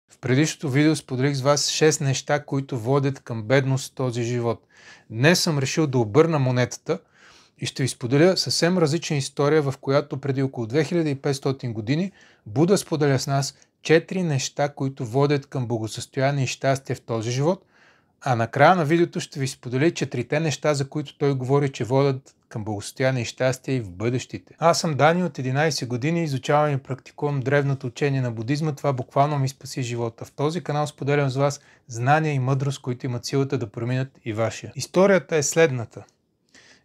В предишното видео споделих с вас 6 неща, които водят към бедност в този живот. Днес съм решил да обърна монетата и ще ви споделя съвсем различна история, в която преди около 2500 години Буда споделя с нас 4 неща, които водят към благосъстояние и щастие в този живот, а накрая на видеото ще ви споделя 4 неща, за които той говори, че водят към благосъстояние и щастие и в бъдещите. Аз съм Дани, от 11 години, изучавам и практикувам древното учение на будизма. Това буквално ми спаси живота. В този канал споделям с вас знания и мъдрост, които имат силата да променят и вашия. Историята е следната.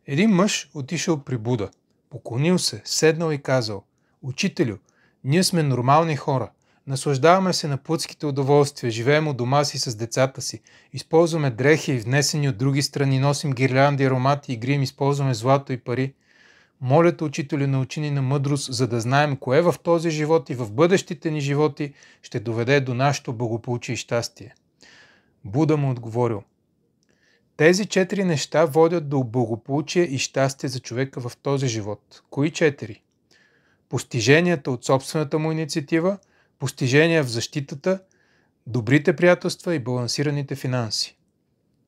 Един мъж отишъл при Буда, поклонил се, седнал и казал: „Учителю, ние сме нормални хора. Наслаждаваме се на плътските удоволствия, живеем у дома си с децата си, използваме дрехи, внесени от други страни, носим гирлянди, аромати и грим, използваме злато и пари. Моля те, учителю, научи ни на мъдрост, за да знаем кое в този живот и в бъдещите ни животи ще доведе до нашето благополучие и щастие.“ Буда му отговорил: „Тези 4 неща водят до благополучие и щастие за човека в този живот. Кои 4? Постиженията от собствената му инициатива, постижения в защитата, добрите приятелства и балансираните финанси.“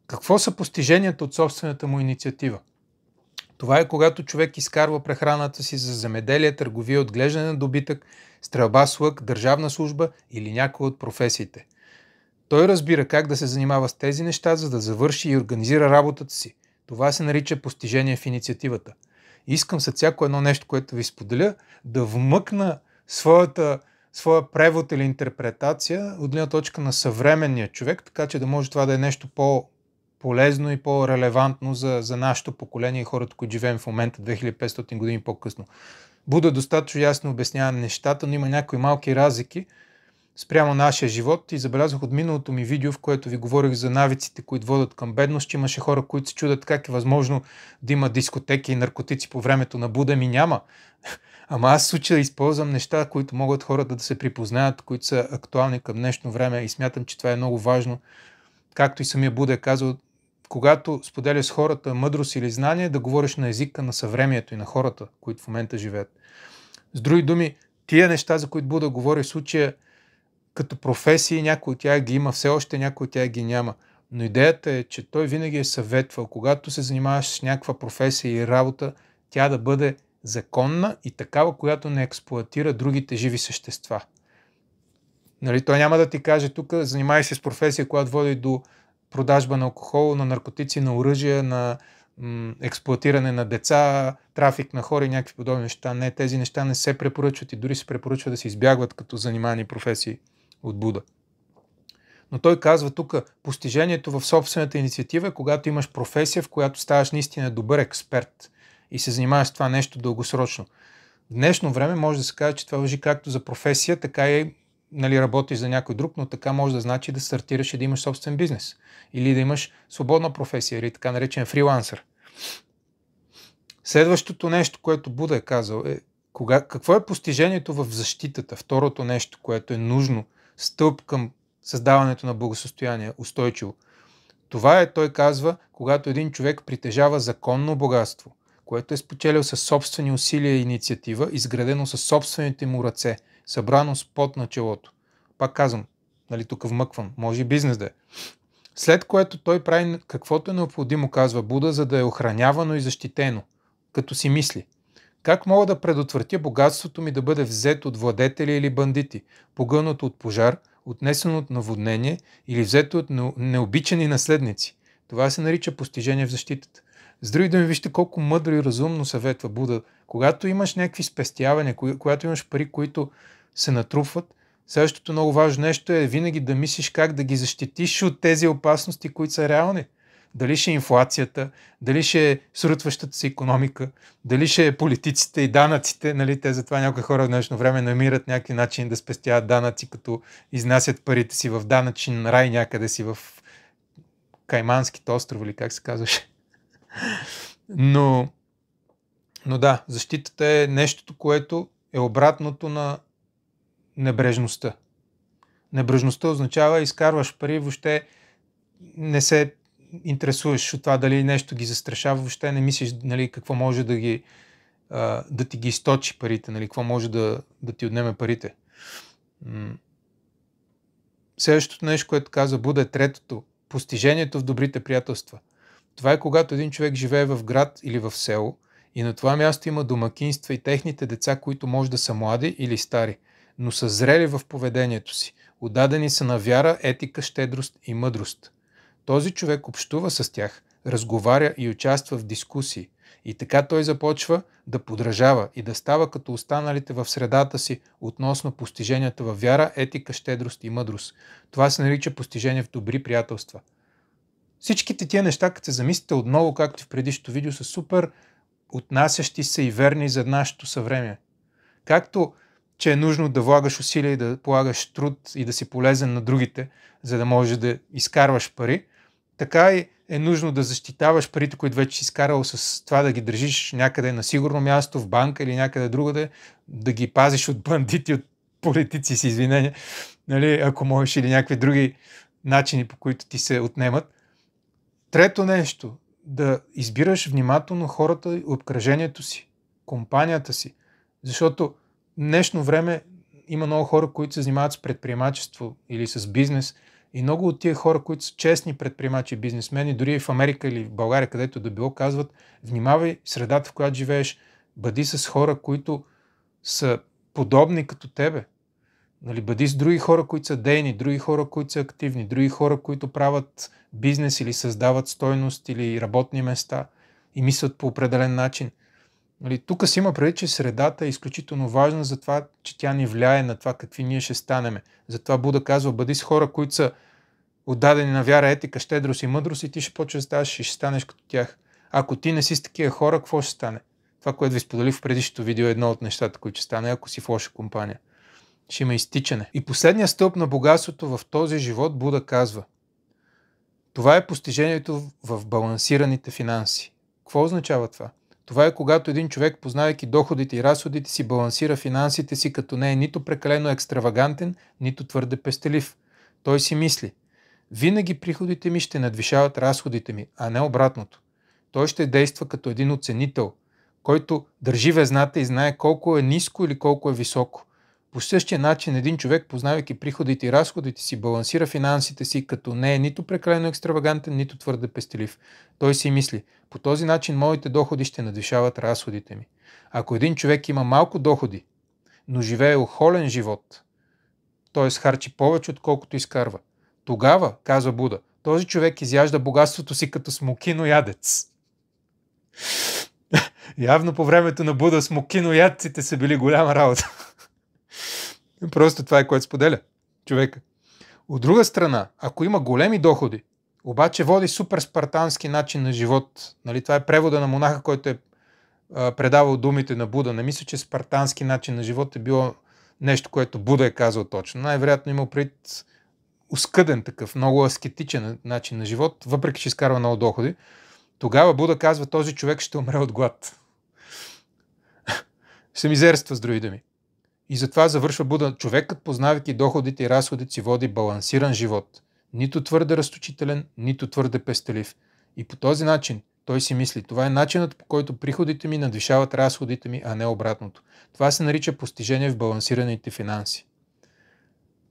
Какво са постиженията от собствената му инициатива? Това е когато човек изкарва прехраната си за земеделие, търговия, отглеждане на добитък, стрелба с лък, държавна служба или някоя от професиите. Той разбира как да се занимава с тези неща, за да завърши и организира работата си. Това се нарича постижение в инициативата. Искам след всяко едно нещо, което ви споделя, да вмъкна своя превод или интерпретация от гледна точка на съвременния човек, така че да може това да е нещо по-полезно и по-релевантно за нашето поколение и хората, които живеем в момента 2500 години по-късно. Буда достатъчно ясно обяснява нещата, но има някои малки разлики спрямо нашия живот и забелязах от миналото ми видео, в което ви говорих за навиците, които водят към бедност, че имаше хора, които се чудят как е възможно да има дискотеки и наркотици по времето на Буда. Ми няма. Ама аз в случая използвам неща, които могат хората да се припознаят, които са актуални към днешно време и смятам, че това е много важно. Както и самия Буда е казал, когато споделяш с хората мъдрост или знание, да говориш на езика на съвремието и на хората, които в момента живеят. С други думи, тия неща, за които Буда говори в случая, като професии, някой от тях ги има все още, някой от тях ги няма. Но идеята е, че той винаги е съветвал, когато се занимаваш с някаква професия и работа, тя да бъде законна и такава, която не експлоатира другите живи същества. Нали, той няма да ти каже тук, занимай се с професия, която води до продажба на алкохол, на наркотици, на оръжия, на експлоатиране на деца, трафик на хора и някакви подобни неща. Не, тези неща не се препоръчват и дори се препоръчва да се избягват като занимани професии от Буда. Но той казва тук, постижението в собствената инициатива е когато имаш професия, в която ставаш наистина добър експерт и се занимаваш с това нещо дългосрочно. В днешно време може да се каже, че това важи както за професия, така и работиш за някой друг, но така може да значи да стартираш и да имаш собствен бизнес. Или да имаш свободна професия, или така наречен фрилансър. Следващото нещо, което Буда е казал е какво е постижението в защитата, второто нещо, което е нужно, стълб към създаването на благосъстояние, устойчиво. Това е, той казва, когато един човек притежава законно богатство, което е спечелил със собствени усилия и инициатива, изградено със собствените му ръце, събрано с пот на челото. Пак казвам, тук вмъквам, може и бизнес да е. След което той прави каквото е необходимо, казва Буда, за да е охранявано и защитено, като си мисли: как мога да предотвратя богатството ми да бъде взето от владетели или бандити, погълнато от пожар, отнесено от наводнение или взето от необичани наследници? Това се нарича постижение в защитата. С други думи, вижте колко мъдро и разумно съветва Буда. Когато имаш някакви спестявания, когато имаш пари, които се натрупват, следващото много важно нещо е винаги да мислиш как да ги защитиш от тези опасности, които са реални. Дали ще е инфлацията, дали ще е срутващата се икономика, дали ще е политиците и данъците. Те затова някои хора в днешно време намират някакви начини да спестяват данъци, като изнасят парите си в данъчен рай някъде си в Кайманските острови, или как се казваше. Но да, защитата е нещото, което е обратното на небрежността. Небрежността означава изкарваш пари, въобще не се интересуваш от това дали нещо ги застрашава, въобще не мислиш какво може да ти ги източи парите, какво може да ти отнеме парите. Следващото нещо, което казва Буда, е третото. Постижението в добрите приятелства. Това е когато един човек живее в град или в село и на това място има домакинства и техните деца, които може да са млади или стари, но са зрели в поведението си. Отдадени са на вяра, етика, щедрост и мъдрост. Този човек общува с тях, разговаря и участва в дискусии. И така той започва да подражава и да става като останалите в средата си относно постиженията във вяра, етика, щедрост и мъдрост. Това се нарича постижение в добри приятелства. Всичките тия неща, като се замислите отново, както в предишното видео, са супер отнасящи се и верни за нашето съвремие. Както, че е нужно да влагаш усилия и да полагаш труд и да си полезен на другите, за да можеш да изкарваш пари, така и е нужно да защитаваш парите, които вече си изкарал, с това да ги държиш някъде на сигурно място, в банка или някъде другаде, да ги пазиш от бандити, от политици, с извинения, нали, ако можеш, или някакви други начини, по които ти се отнемат. Трето нещо, да избираш внимателно хората и обкръжението си, компанията си, защото в днешно време има много хора, които се занимават с предприемачество или с бизнес и много от тия хора, които са честни предприемачи и бизнесмени, дори и в Америка или в България, където да било, казват: внимавай средата, в която живееш, бъди с хора, които са подобни като тебе. Нали, бъди с други хора, които са дейни, други хора, които са активни, други хора, които правят бизнес или създават стойност или работни места и мислят по определен начин. Нали, тук си има преди, че средата е изключително важна за това, че тя ни влияе на това какви ние ще станеме. Затова Буда казва: бъди с хора, които са отдадени на вяра, етика, щедрост и мъдрост и ти ще почнеш да ставаш и ще станеш като тях. Ако ти не си с такива хора, какво ще стане? Това, което ви споделих в предишното видео, е едно от нещата, които ще стане, ако си в лоша компания. Ще има изтичане. И последният стълб на богатството в този живот, Буда казва: това е постижението в балансираните финанси. Какво означава това? Това е когато един човек, познавайки доходите и разходите си, балансира финансите си, като не е нито прекалено екстравагантен, нито твърде пестелив. Той си мисли: винаги приходите ми ще надвишават разходите ми, а не обратното. Той ще действа като един оценител, който държи везната и знае колко е ниско или колко е високо. По същия начин един човек, познавайки приходите и разходите си, балансира финансите си, като не е нито прекалено екстравагантен, нито твърде пестелив. Той си мисли: по този начин моите доходи ще надвишават разходите ми. Ако един човек има малко доходи, но живее охолен живот, т.е. харчи повече, отколкото изкарва, тогава, казва Буда, този човек изяжда богатството си като смокиноядец. Явно по времето на Буда смокиноядците са били голяма работа. Просто това е, което споделя човека. От друга страна, ако има големи доходи, обаче води супер спартански начин на живот, нали, това е превода на монаха, който е предавал думите на Буда. Не мисля, че спартански начин на живот е било нещо, което Буда е казал точно. Най-вероятно имал пред оскъден такъв, много аскетичен начин на живот, въпреки че изкарва много доходи. Тогава Буда казва: този човек ще умре от глад. Ще мизерства, с други думи. И затова завършва Буда: човекът, познавайки доходите и разходите си, води балансиран живот. Нито твърде разточителен, нито твърде пестелив. И по този начин той си мисли: това е начинът, по който приходите ми надвишават разходите ми, а не обратното. Това се нарича постижение в балансираните финанси.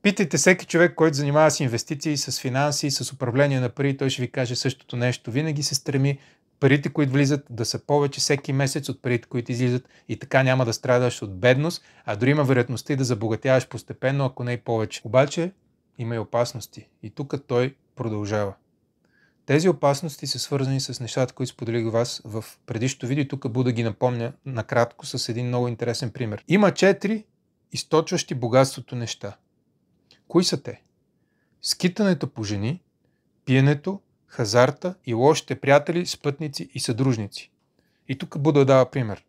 Питайте всеки човек, който занимава с инвестиции, с финанси, с управление на пари, той ще ви каже същото нещо. Винаги се стреми парите, които влизат, да са повече всеки месец от парите, които излизат, и така няма да страдаш от бедност, а дори има вероятността и да забогатяваш постепенно, ако не и повече. Обаче има и опасности. И тук той продължава. Тези опасности са свързани с нещата, които споделих вас в предишното видео. Тук Буда ги напомня накратко с един много интересен пример. Има 4 източващи богатството неща. Кои са те? Скитането по жени, пиенето, хазарта и лошите приятели, спътници и съдружници. И тук Буда дава пример.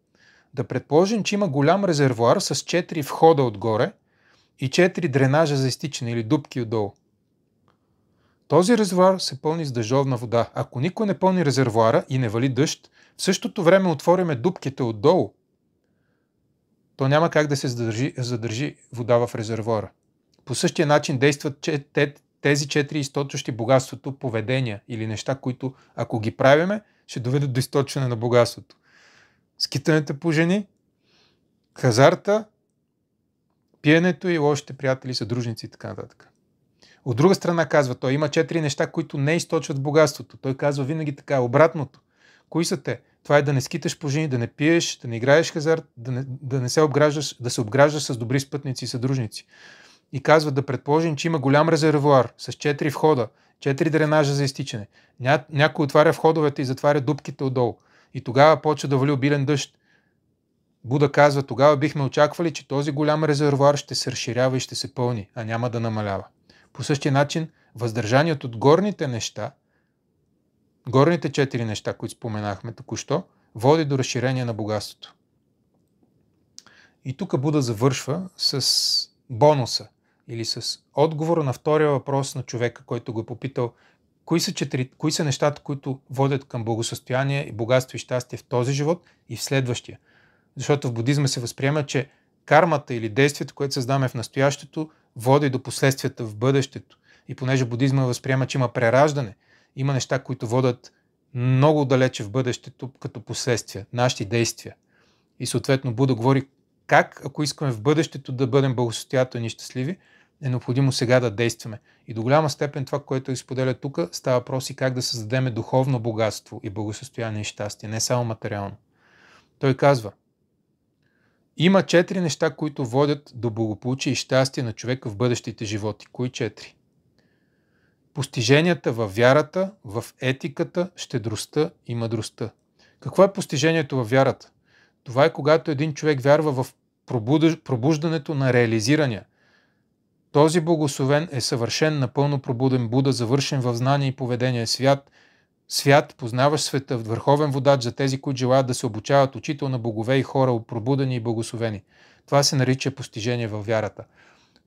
Да предположим, че има голям резервоар с 4 входа отгоре и 4 дренажа за изтичане или дупки отдолу. Този резервоар се пълни с дъждовна вода. Ако никой не пълни резервоара и не вали дъжд, в същото време отвориме дупките отдолу, то няма как да се задържи вода в резервоара. По същия начин действат тези 4 източващи богатството поведения или неща, които ако ги правиме, ще доведат до източване на богатството. Скитането по жени, хазарта, пиенето и лошите приятели, съдружници и така нататък. От друга страна казва, той има 4 неща, които не източват богатството. Той казва винаги така, обратното. Кои са те? Това е да не скиташ по жени, да не пиеш, да не играеш хазарт, да не се обграждаш, да се обграждаш с добри спътници и съдружници. И казва да предположим, че има голям резервоар с 4 входа, 4 дренажа за изтичане. Някой отваря входовете и затваря дупките отдолу. И тогава почва да вали обилен дъжд. Буда казва, тогава бихме очаквали, че този голям резервоар ще се разширява и ще се пълни, а няма да намалява. По същия начин, въздържанието от горните неща, горните 4 неща, които споменахме току-що, води до разширение на богатството. И тук Буда завършва с бонуса или с отговора на втория въпрос на човека, който го е попитал кои са нещата, които водят към благосъстояние, богатство и щастие в този живот и в следващия. Защото в будизма се възприема, че кармата или действието, което създаваме в настоящето, води до последствията в бъдещето. И понеже будизма възприема, че има прераждане, има неща, които водят много далече в бъдещето като последствия, нашите действия. И съответно Буда говори как, ако искаме в бъдещето да бъдем благосъстоятелни и щастливи, е необходимо сега да действаме. И до голяма степен това, което изподеля тук, става въпрос и как да създадем духовно богатство и благосъстояние и щастие, не само материално. Той казва, има 4 неща, които водят до благополучие и щастие на човека в бъдещите животи. Кои 4? Постиженията във вярата, в етиката, щедростта и мъдростта. Какво е постижението във вярата? Това е когато един човек вярва в пробуждането на реализирания. Този благословен е съвършен, напълно пробуден Буда, завършен в знание и поведение свят, познаващ света, върховен водач за тези, които желаят да се обучават, учител на богове и хора, пробудени и благословени. Това се нарича постижение във вярата.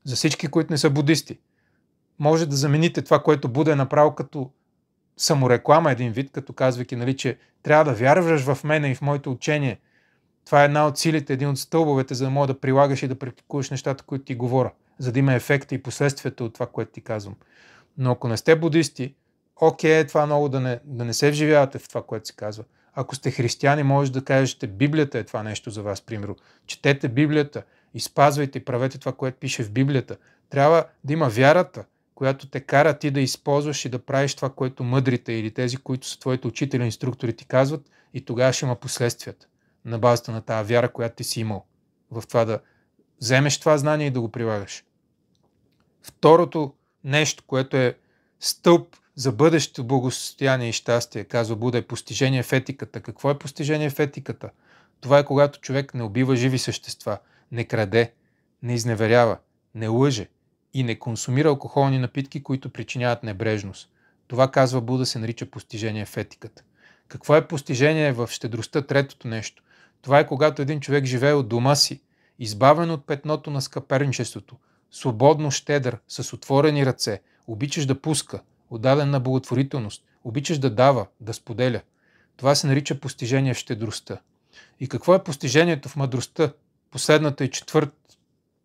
За всички, които не са будисти, може да замените това, което Буда е направил като самореклама един вид, като казвайки, нали, че трябва да вярваш в мене и в моето учение. Това е една от силите, един от стълбовете, за да може да прилагаш и да практикуваш нещата, които ти говоря, за да има ефекта и последствията от това, което ти казвам. Но ако не сте будисти, окей, това много да не се вживявате в това, което се казва. Ако сте християни, може да кажете, Библията е това нещо за вас, примерно. Четете Библията и спазвайте и правете това, което пише в Библията. Трябва да има вярата, която те кара ти да използваш и да правиш това, което мъдрите или тези, които са твоите учители, инструктори ти казват, и тогава ще има последствията на базата на тази вяра, която ти си имал. В това да вземеш това знание и да го прилагаш. Второто нещо, което е стълб за бъдещето благосостояние и щастие, казва Буда, е постижение в етиката. Какво е постижение в етиката? Това е когато човек не убива живи същества, не краде, не изневерява, не лъже и не консумира алкохолни напитки, които причиняват небрежност. Това, казва Буда, се нарича постижение в етиката. Какво е постижение в щедростта? Третото нещо. Това е когато един човек живее от дома си, избавен от петното на скъперничеството, свободно щедър, с отворени ръце, обичаш да пуска, отдаден на благотворителност, обичаш да дава, да споделя. Това се нарича постижение в щедростта. И какво е постижението в мъдростта? Последното и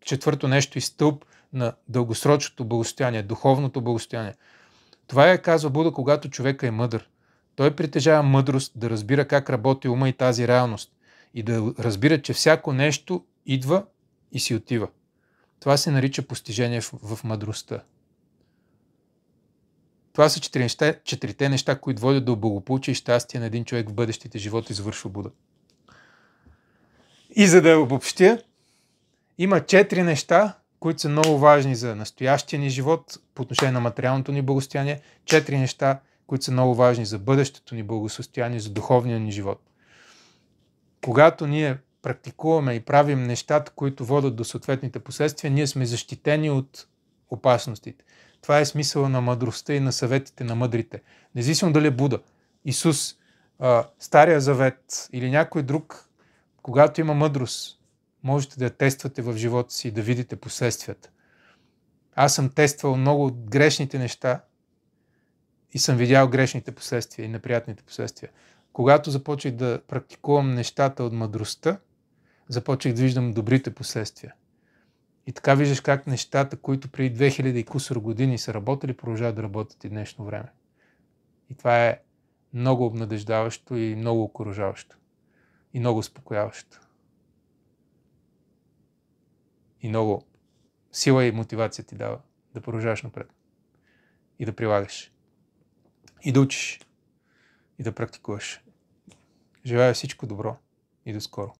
четвърто нещо и стълб на дългосрочното благосостояние, духовното благосостояние. Това е, казва Буда, когато човека е мъдър. Той притежава мъдрост да разбира как работи ума и тази реалност и да разбира, че всяко нещо идва и си отива. Това се нарича постижение в мъдростта. Това са 4 неща, които водят до благополучие и щастие на един човек в бъдещите животи, извършва Буда. И за да обобщя, има 4 неща, които са много важни за настоящия ни живот по отношение на материалното ни благосостояние, 4 неща, които са много важни за бъдещето ни благосостояние, за духовния ни живот. Когато ние практикуваме и правим нещата, които водят до съответните последствия, ние сме защитени от опасностите. Това е смисъла на мъдростта и на съветите на мъдрите. Независимо дали е Буда, Исус, Стария завет или някой друг, когато има мъдрост, можете да я тествате в живота си и да видите последствията. Аз съм тествал много от грешните неща и съм видял грешните последствия и неприятните последствия. Когато започнах да практикувам нещата от мъдростта, започнах да виждам добрите последствия. И така виждаш как нещата, които преди 2000 и кусор години са работили, продължават да работят и днешно време. И това е много обнадеждаващо и много окуражаващо. И много успокояващо. И много сила и мотивация ти дава да продължаваш напред. и да прилагаш. И да учиш. И да практикуваш. Желая всичко добро и до скоро.